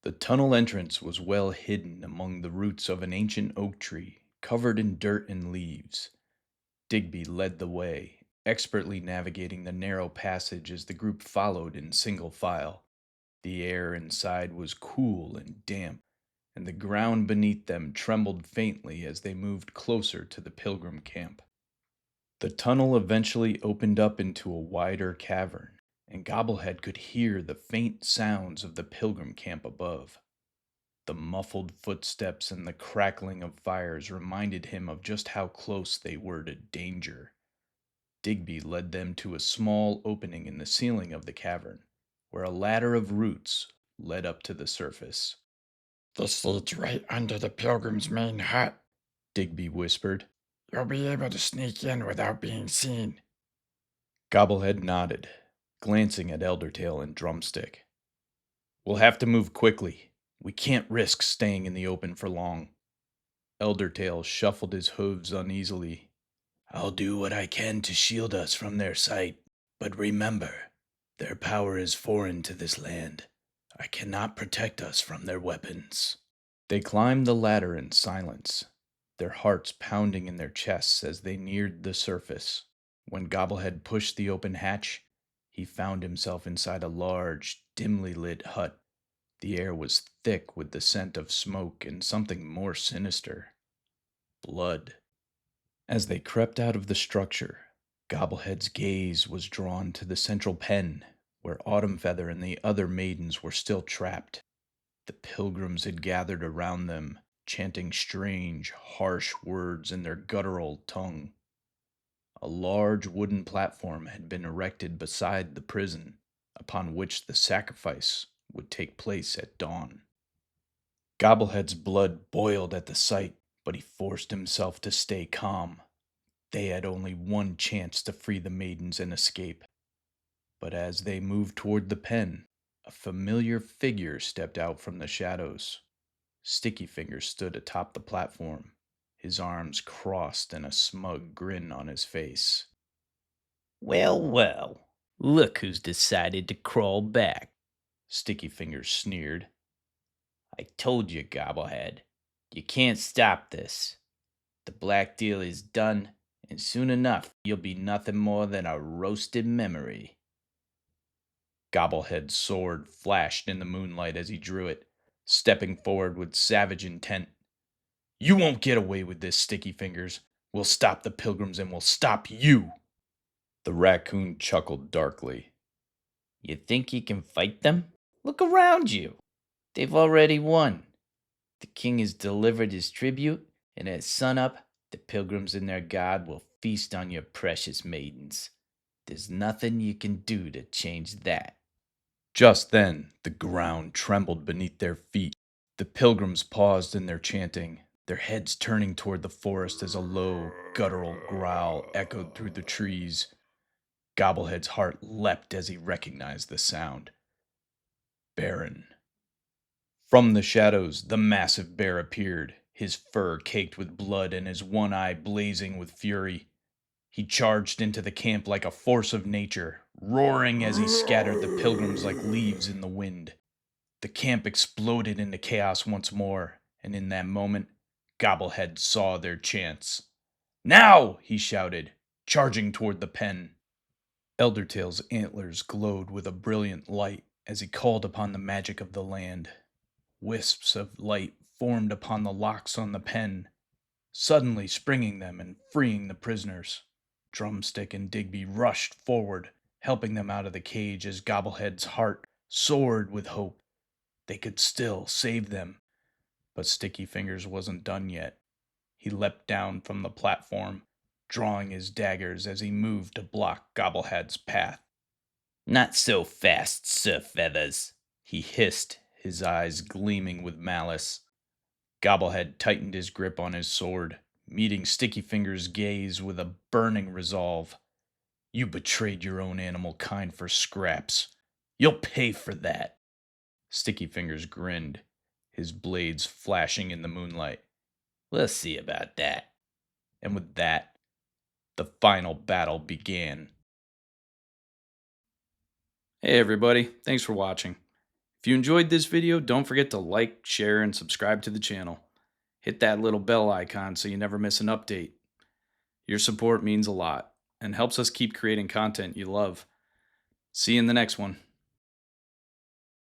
The tunnel entrance was well hidden among the roots of an ancient oak tree, covered in dirt and leaves. Digby led the way, expertly navigating the narrow passage as the group followed in single file. The air inside was cool and damp, and the ground beneath them trembled faintly as they moved closer to the Pilgrim camp. The tunnel eventually opened up into a wider cavern, and Gobblehead could hear the faint sounds of the Pilgrim camp above. The muffled footsteps and the crackling of fires reminded him of just how close they were to danger. Digby led them to a small opening in the ceiling of the cavern, where a ladder of roots led up to the surface. This leads right under the Pilgrim's main hut. Digby whispered. You'll be able to sneak in without being seen. Gobblehead nodded, glancing at Eldertail and Drumstick. We'll have to move quickly. We can't risk staying in the open for long. Eldertail shuffled his hooves uneasily. I'll do what I can to shield us from their sight, but remember, their power is foreign to this land. I cannot protect us from their weapons. They climbed the ladder in silence, their hearts pounding in their chests as they neared the surface. When Gobblehead pushed the open hatch, he found himself inside a large, dimly lit hut. The air was thick with the scent of smoke and something more sinister. Blood. As they crept out of the structure, Gobblehead's gaze was drawn to the central pen, where Autumn Feather and the other maidens were still trapped. The pilgrims had gathered around them, chanting strange, harsh words in their guttural tongue. A large wooden platform had been erected beside the prison, upon which the sacrifice would take place at dawn. Gobblehead's blood boiled at the sight, but he forced himself to stay calm. They had only one chance to free the maidens and escape. But as they moved toward the pen, a familiar figure stepped out from the shadows. Stickyfingers stood atop the platform, his arms crossed and a smug grin on his face. Well, well, look who's decided to crawl back, Stickyfingers sneered. I told you, Gobblehead. You can't stop this. The black deal is done, and soon enough you'll be nothing more than a roasted memory. Gobblehead's sword flashed in the moonlight as he drew it, stepping forward with savage intent. You won't get away with this, Stickyfingers. We'll stop the pilgrims and we'll stop you. The raccoon chuckled darkly. You think you can fight them? Look around you. They've already won. The king has delivered his tribute, and at sunup, the pilgrims and their god will feast on your precious maidens. There's nothing you can do to change that. Just then, the ground trembled beneath their feet. The pilgrims paused in their chanting, their heads turning toward the forest as a low, guttural growl echoed through the trees. Gobblehead's heart leapt as he recognized the sound. Berron. From the shadows, the massive bear appeared, his fur caked with blood and his one eye blazing with fury. He charged into the camp like a force of nature, roaring as he scattered the pilgrims like leaves in the wind. The camp exploded into chaos once more, and in that moment, Gobblehead saw their chance. Now! He shouted, charging toward the pen. Eldertail's antlers glowed with a brilliant light as he called upon the magic of the land. Wisps of light formed upon the locks on the pen, suddenly springing them and freeing the prisoners. Drumstick and Digby rushed forward, helping them out of the cage as Gobblehead's heart soared with hope. They could still save them. But Stickyfingers wasn't done yet. He leapt down from the platform, drawing his daggers as he moved to block Gobblehead's path. Not so fast, Sir Feathers, he hissed, his eyes gleaming with malice. Gobblehead tightened his grip on his sword, meeting Stickyfingers' gaze with a burning resolve. You betrayed your own animal kind for scraps. You'll pay for that. Stickyfingers grinned, his blades flashing in the moonlight. We'll see about that. And with that, the final battle began. Hey everybody, thanks for watching. If If you enjoyed this video, don't forget to like, share, and subscribe to the channel. Hit that little bell icon so you never miss an update. Your support means a lot and helps us keep creating content you love. See you in the next one.